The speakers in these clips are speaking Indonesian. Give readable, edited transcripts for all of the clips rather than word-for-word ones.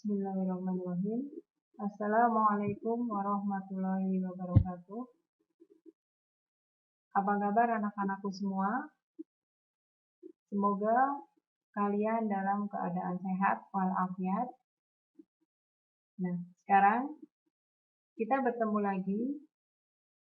Bismillahirrahmanirrahim. Assalamualaikum warahmatullahi wabarakatuh. Apa kabar anak-anakku semua? Semoga kalian dalam keadaan sehat walafiat. Nah, sekarang kita bertemu lagi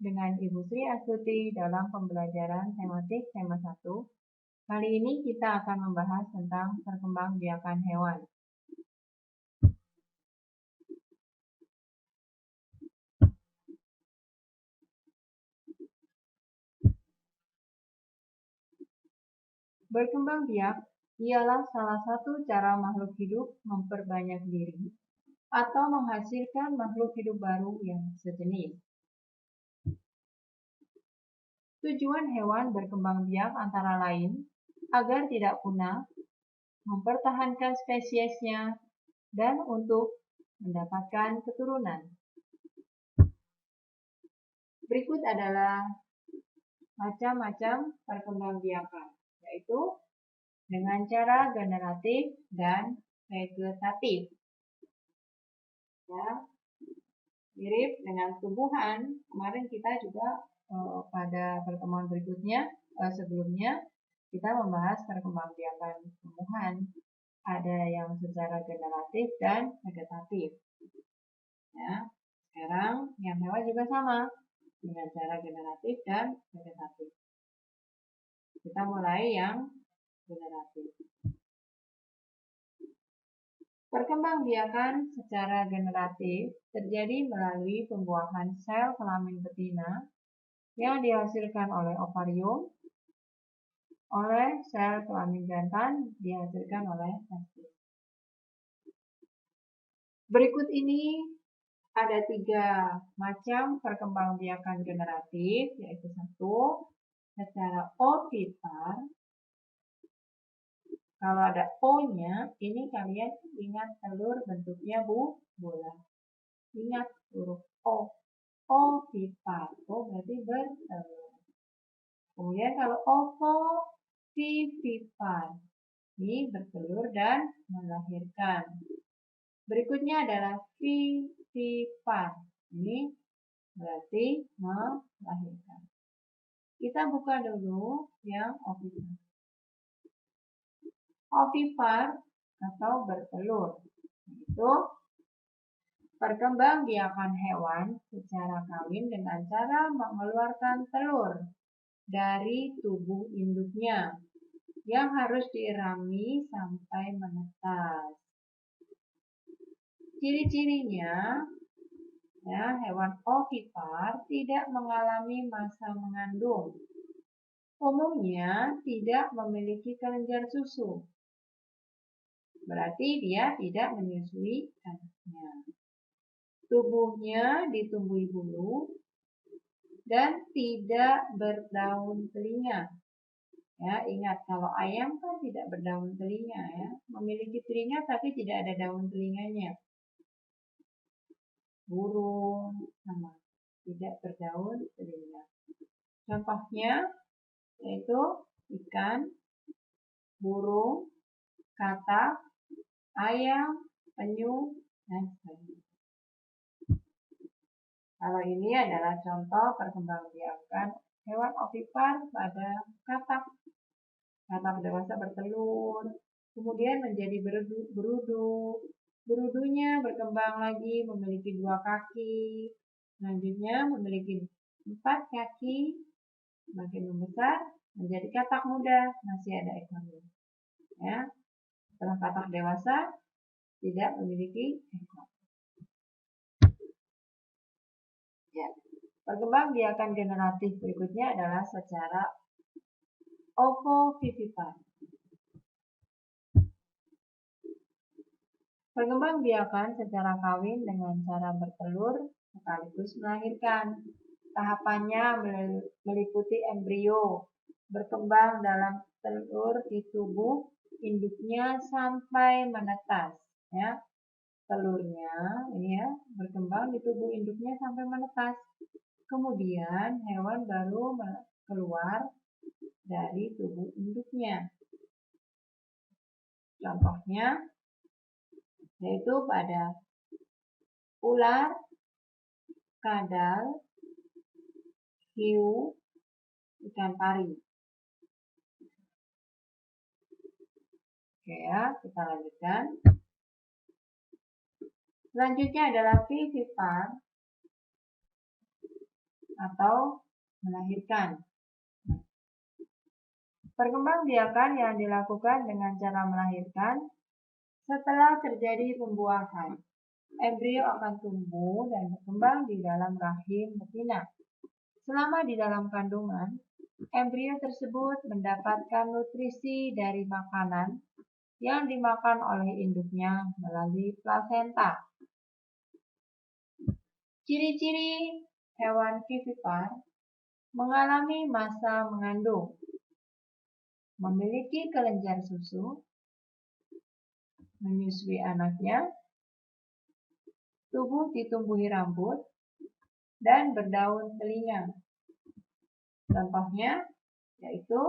dengan Ibu Sri Astuti dalam pembelajaran tematik tema 1. Kali ini kita akan membahas tentang perkembangbiakan hewan. Berkembang biak ialah salah satu cara makhluk hidup memperbanyak diri atau menghasilkan makhluk hidup baru yang sejenis. Tujuan hewan berkembang biak antara lain agar tidak punah, mempertahankan spesiesnya, dan untuk mendapatkan keturunan. Berikut adalah macam-macam perkembangbiakan, yaitu dengan cara generatif dan vegetatif. Ya, mirip dengan tumbuhan. Kemarin kita juga pada pertemuan berikutnya sebelumnya kita membahas perkembangbiakan tumbuhan. Ada yang secara generatif dan vegetatif. Ya, sekarang yang hewan juga sama dengan cara generatif dan vegetatif. Kita mulai yang generatif. Perkembangbiakan secara generatif terjadi melalui pembuahan sel kelamin betina yang dihasilkan oleh ovarium, oleh sel kelamin jantan dihasilkan oleh testis. Berikut ini ada 3 macam perkembangbiakan generatif, yaitu 1, secara ovipar. Kalau ada O-nya, ini kalian ingat telur bentuknya bola. Ingat huruf O. Ovipar. O berarti bertelur. Kemudian kalau ovovivipar. Ini bertelur dan melahirkan. Berikutnya adalah vivipar. Ini berarti melahirkan. Kita buka dulu yang ovipar. Ovipar atau bertelur, itu perkembangbiakan hewan secara kawin dengan cara mengeluarkan telur dari tubuh induknya yang harus diirami sampai menetas. Ciri-cirinya, ya, hewan ovipar tidak mengalami masa mengandung. Umumnya tidak memiliki kelenjar susu. Berarti dia tidak menyusui anaknya. Tubuhnya ditumbuhi bulu dan tidak berdaun telinga. Ya, ingat kalau ayam kan tidak berdaun telinga ya, memiliki telinga tapi tidak ada daun telinganya. Burung sama, tidak berdaun telinga. Contohnya yaitu ikan, burung, katak, ayam, penyu, dan sebagainya. Kalau ini adalah contoh perkembangbiakan hewan ovipar pada katak. Katak dewasa bertelur, kemudian menjadi berudu. Berudunya berkembang lagi memiliki 2 kaki. Selanjutnya memiliki 4 kaki. Makin membesar menjadi katak muda, masih ada ekornya. Ya. Setelah katak dewasa tidak memiliki ekor. Ya. Perkembangbiakan generatif berikutnya adalah secara ovovivipar. Perkembangbiakan secara kawin dengan cara bertelur sekaligus melahirkan. Tahapannya meliputi embrio, berkembang dalam telur di tubuh induknya sampai menetas. Ya. Telurnya ini ya, berkembang di tubuh induknya sampai menetas. Kemudian hewan baru keluar dari tubuh induknya. Contohnya yaitu pada ular, kadal, hiu, ikan pari. Oke ya, kita lanjutkan. Selanjutnya adalah vivipar atau melahirkan. Perkembangbiakan yang dilakukan dengan cara melahirkan setelah terjadi pembuahan. Embrio akan tumbuh dan berkembang di dalam rahim betina. Selama di dalam kandungan, embrio tersebut mendapatkan nutrisi dari makanan yang dimakan oleh induknya melalui plasenta. Ciri-ciri hewan vivipar mengalami masa mengandung. Memiliki kelenjar susu, menyusui anaknya, tubuh ditumbuhi rambut, dan berdaun telinga. Contohnya yaitu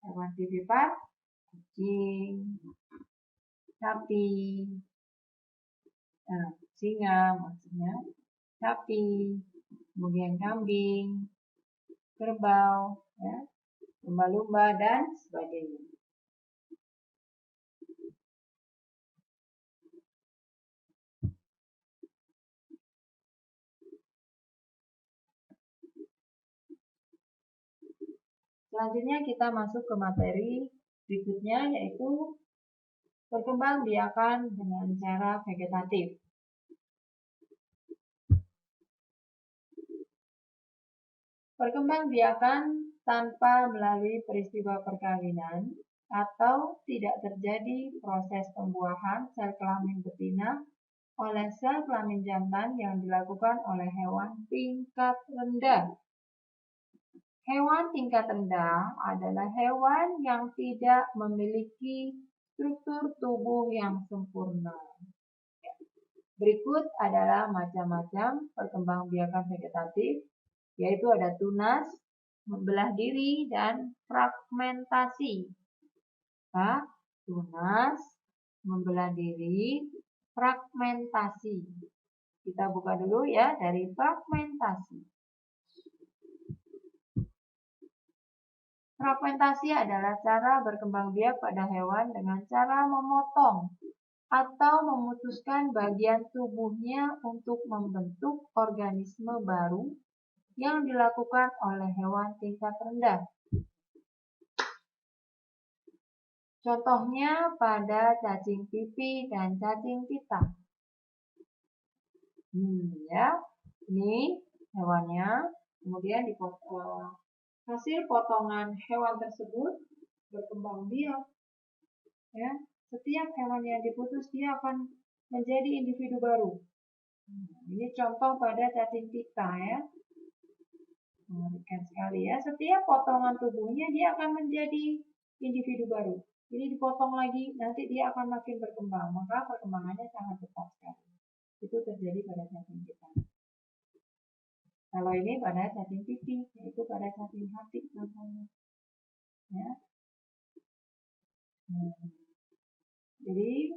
hewan vivipar, kucing, sapi, singa maksudnya, sapi, kemudian kambing, kerbau, ya, lumba-lumba, dan sebagainya. Selanjutnya kita masuk ke materi berikutnya, yaitu perkembangbiakan dengan cara vegetatif. Perkembangbiakan tanpa melalui peristiwa perkawinan atau tidak terjadi proses pembuahan sel kelamin betina oleh sel kelamin jantan yang dilakukan oleh hewan tingkat rendah. Hewan tingkat rendah adalah hewan yang tidak memiliki struktur tubuh yang sempurna. Berikut adalah macam-macam perkembangbiakan vegetatif, yaitu ada tunas, membelah diri, dan fragmentasi. Tunas, membelah diri, fragmentasi. Kita buka dulu ya dari fragmentasi. Fragmentasi adalah cara berkembang biak pada hewan dengan cara memotong atau memutuskan bagian tubuhnya untuk membentuk organisme baru yang dilakukan oleh hewan tingkat rendah. Contohnya pada cacing pipih dan cacing pita. Ya, ini hewannya, kemudian hasil potongan hewan tersebut berkembang biak. Ya, setiap hewan yang diputus dia akan menjadi individu baru. Ini contoh pada cacing pita ya. Mengerikan sekali ya. Setiap potongan tubuhnya dia akan menjadi individu baru. Jadi dipotong lagi, nanti dia akan makin berkembang. Maka perkembangannya sangat cepat sekali. Itu terjadi pada cacing pita. Kalau ini pada cacing pipih, yaitu pada cacing hati contohnya. Ya. Jadi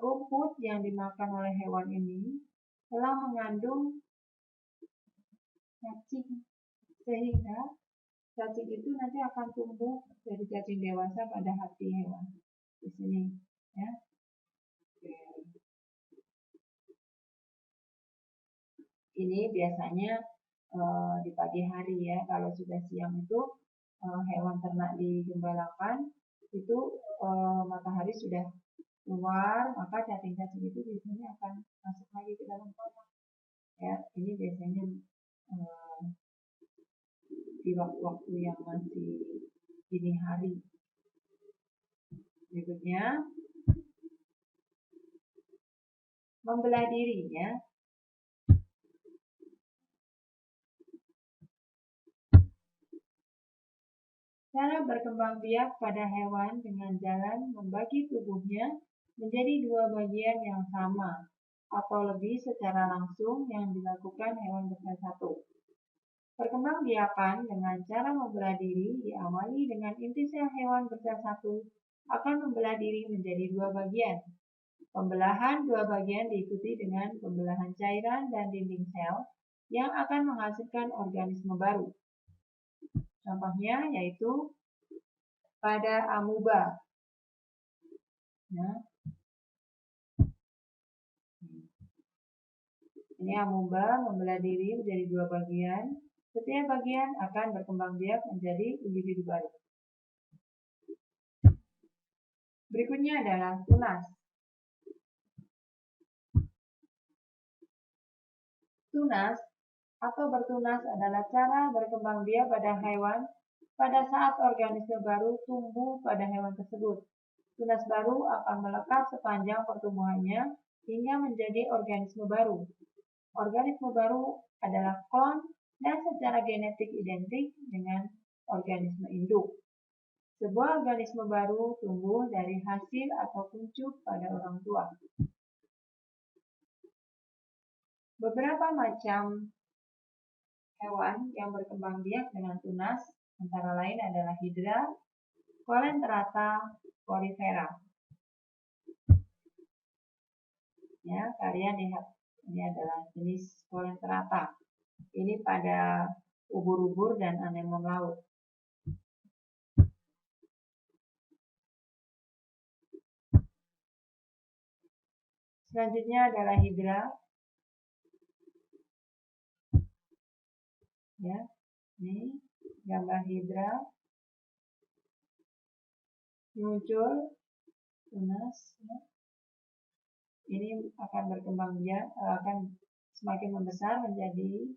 rumput yang dimakan oleh hewan ini telah mengandung cacing, sehingga cacing itu nanti akan tumbuh dari cacing dewasa pada hati hewan di sini, ya. Ini biasanya di pagi hari ya. Kalau sudah siang itu hewan ternak digembalakan, itu matahari sudah keluar, maka cacing-cacing itu biasanya akan masuk lagi ke dalam kotak. Ya, ini biasanya di waktu-waktu yang masih dini hari. Berikutnya, membelah diri ya. Cara berkembang biak pada hewan dengan jalan membagi tubuhnya menjadi dua bagian yang sama atau lebih secara langsung yang dilakukan hewan bersatu. Perkembangbiakan dengan cara membelah diri diawali dengan inti sel hewan bersatu akan membelah diri menjadi dua bagian. Pembelahan dua bagian diikuti dengan pembelahan cairan dan dinding sel yang akan menghasilkan organisme baru. Contohnya yaitu pada amuba. Nah, ini amuba membelah diri menjadi dua bagian. Setiap bagian akan berkembang biak menjadi individu baru. Berikutnya adalah tunas. Tunas atau bertunas adalah cara berkembang biak pada hewan pada saat organisme baru tumbuh pada hewan tersebut. Tunas baru akan melekat sepanjang pertumbuhannya hingga menjadi organisme baru. Organisme baru adalah klon dan secara genetik identik dengan organisme induk. Sebuah organisme baru tumbuh dari hasil atau kuncup pada orang tua. Beberapa macam hewan yang berkembang biak dengan tunas antara lain adalah hidra, coelenterata, porifera. Ya, kalian lihat ini adalah jenis coelenterata. Ini pada ubur-ubur dan anemon laut. Selanjutnya adalah hidra. Ya, ini gambar hidra muncul tunas. Ya. Ini akan berkembang biak, akan semakin membesar menjadi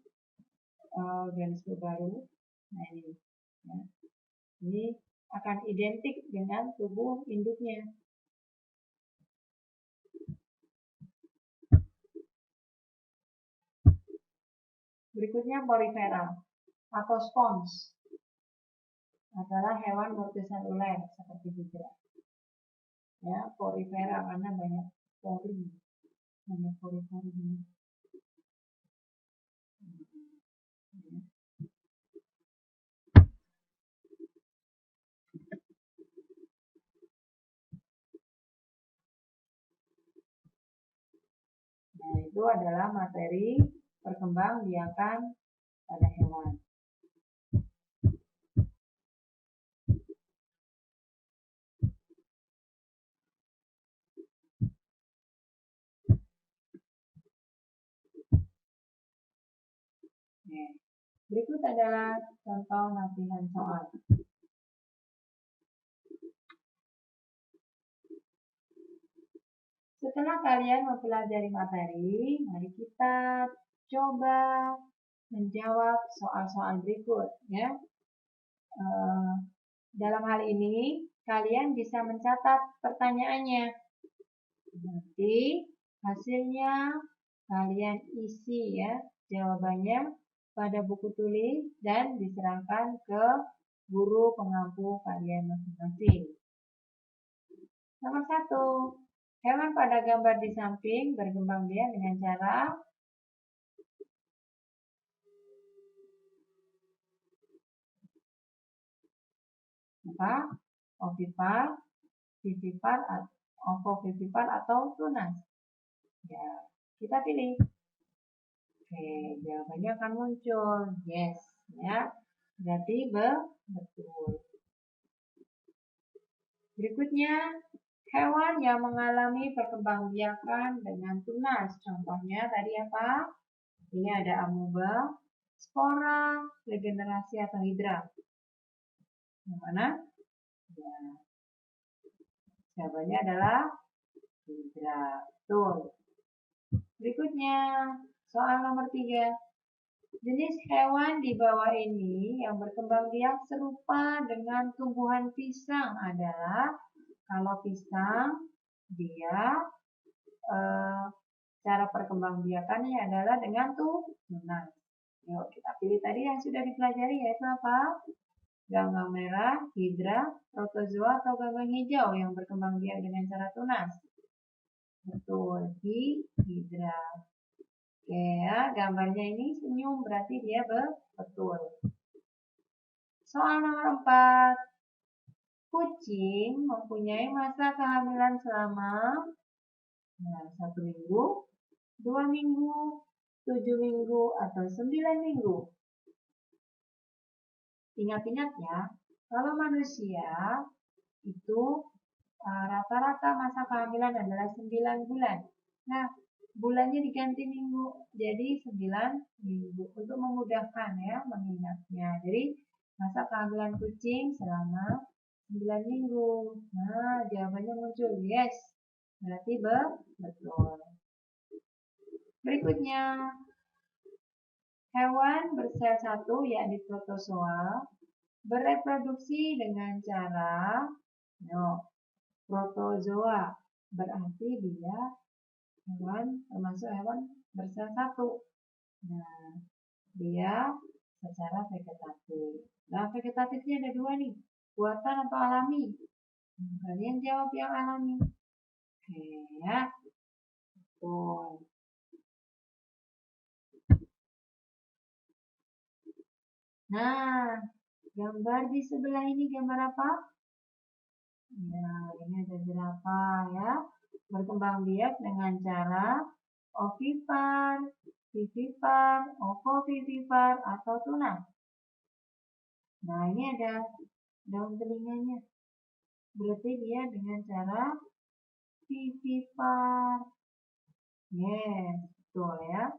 organisme baru. Nah ini, ya. Ini akan identik dengan tubuh induknya. Berikutnya porifera atau spons adalah hewan multiseluler seperti hidra. Ya, porifera karena banyak pori, banyak pori-pori. Nah, itu adalah materi perkembangbiakan pada hewan. Nah, berikut adalah contoh latihan soal. Setelah kalian mempelajari materi, mari kita coba menjawab soal-soal berikut. Ya. Dalam hal ini, kalian bisa mencatat pertanyaannya. Nanti hasilnya kalian isi ya jawabannya pada buku tulis dan diserahkan ke guru pengampu kalian masing-masing. Nomor 1. Hewan pada gambar di samping berkembang biak dengan cara apa? Ovipar, vivipar, ovovivipar atau tunas. Ya, kita pilih. Oke, jawabannya akan muncul. Yes, ya. Berarti betul. Berikutnya, hewan yang mengalami perkembangbiakan dengan tunas. Contohnya tadi apa? Ini ada amuba, spora, regenerasi atau hidra. Yang mana? Ya. Jawabannya adalah hidra. Betul. Berikutnya, soal nomor 3. Jenis hewan di bawah ini yang berkembang biak serupa dengan tumbuhan pisang adalah kalau pisang dia cara perkembangbiakannya adalah dengan tunas. Yuk kita pilih tadi yang sudah dipelajari yaitu apa? Ganggang merah, hidra, protozoa atau ganggang hijau yang berkembang biak dengan cara tunas. Betul, hidra. Oke ya, gambarnya ini senyum berarti dia betul. Soal nomor 4. Kucing mempunyai masa kehamilan selama Nah, 1 minggu, 2 minggu, 7 minggu, atau 9 minggu. Ingat-ingat ya, kalau manusia itu rata-rata masa kehamilan adalah 9 bulan. Nah, bulannya diganti minggu, jadi 9 minggu untuk memudahkan ya mengingatnya. Jadi masa kehamilan kucing selama 9 minggu. Nah, jawabannya muncul, yes. Berarti betul. Berikutnya, hewan bersel satu yakni protozoa bereproduksi dengan cara protozoa. Berarti dia termasuk hewan bersel satu. Nah, dia secara vegetatif. Nah, vegetatifnya ada 2 nih, buatan atau alami? Kalian jawab yang alami. Oke ya, betul. Nah, gambar di sebelah ini gambar apa? Ya, ini ada jerapah ya. Berkembang biak dengan cara ovipar, vivipar, ovovivipar, atau tunas. Nah, ini ada daun telinganya. Berarti dia dengan cara vivipar. Yes, betul ya.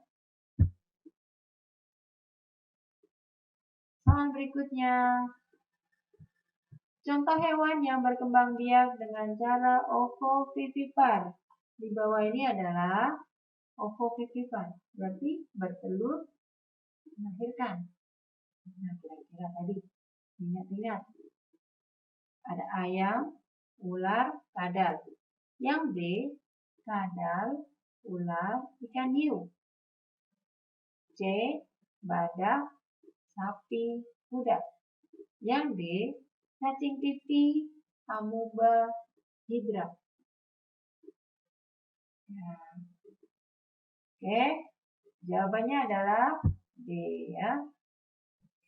Soal berikutnya. Contoh hewan yang berkembang biak dengan cara ovovivipar. Di bawah ini adalah ovovivipar. Berarti bertelur, melahirkan. Nah, kira-kira tadi. Ingat-ingat. Ada ayam, ular, kadal. Yang B, kadal, ular, ikan hiu. C, badak, sapi, kuda. Yang D, cacing pipih, amuba, hidra. Nah, oke, jawabannya adalah D ya.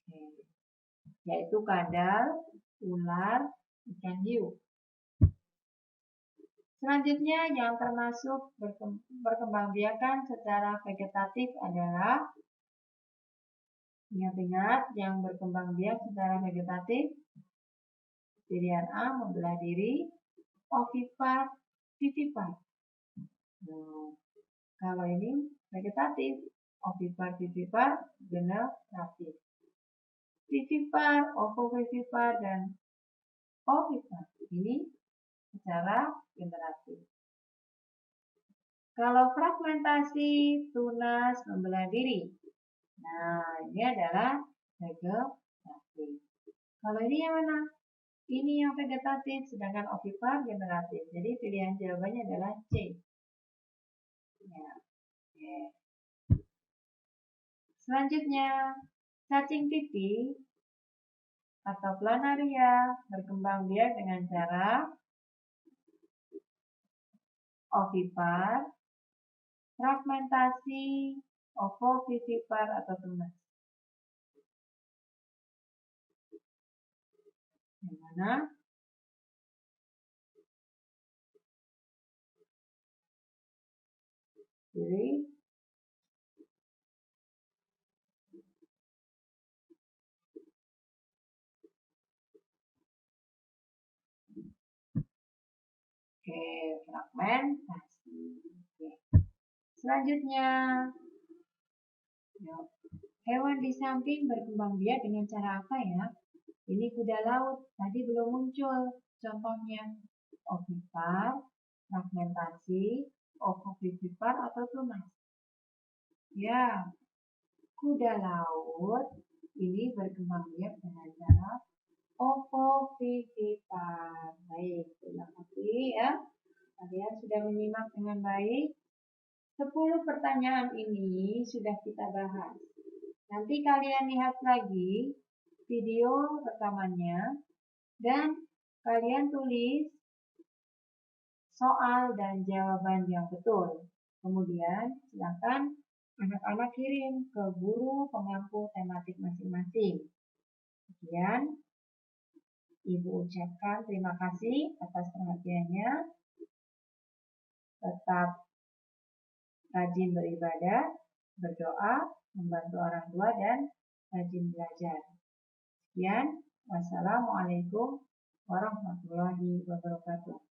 Oke. Yaitu kadal, ular, ikan hiu. Selanjutnya yang termasuk berkembangbiakan secara vegetatif adalah, ingat-ingat yang berkembang biak secara vegetatif, pilihan A membelah diri, ovipar, vivipar. Nah, kalau ini vegetatif, ovipar, vivipar, generatif. Vivipar, ovovivipar, dan ovipar. Ini secara generatif. Kalau fragmentasi, tunas, membelah diri. Nah, ini adalah vegetatif. Kalau ini yang mana? Ini yang vegetatif, sedangkan ovipar generatif. Jadi pilihan jawabannya adalah C. Ya. Oke. Selanjutnya, cacing pipih atau planaria berkembang biak dengan cara ovipar, fragmentasi, ovovivipar, atau tunas. Yang mana? Pilih. Oke, fragmentasi. Oke. Selanjutnya, hewan di samping berkembang biak dengan cara apa ya? Ini kuda laut, tadi belum muncul contohnya. Ovipar, fragmentasi, ovovivipar, atau tunas. Ya, kuda laut ini berkembang biak dengan cara ovovivipar. Baik, terima kasih ya. Kalian sudah menyimak dengan baik. 10 pertanyaan ini sudah kita bahas. Nanti kalian lihat lagi video rekamannya dan kalian tulis soal dan jawaban yang betul. Kemudian silakan anak-anak kirim ke guru pengampu tematik masing-masing. Sekian, Ibu ucapkan terima kasih atas perhatiannya. tetap rajin beribadah, berdoa, membantu orang tua, dan rajin belajar. Sekian, wassalamualaikum warahmatullahi wabarakatuh.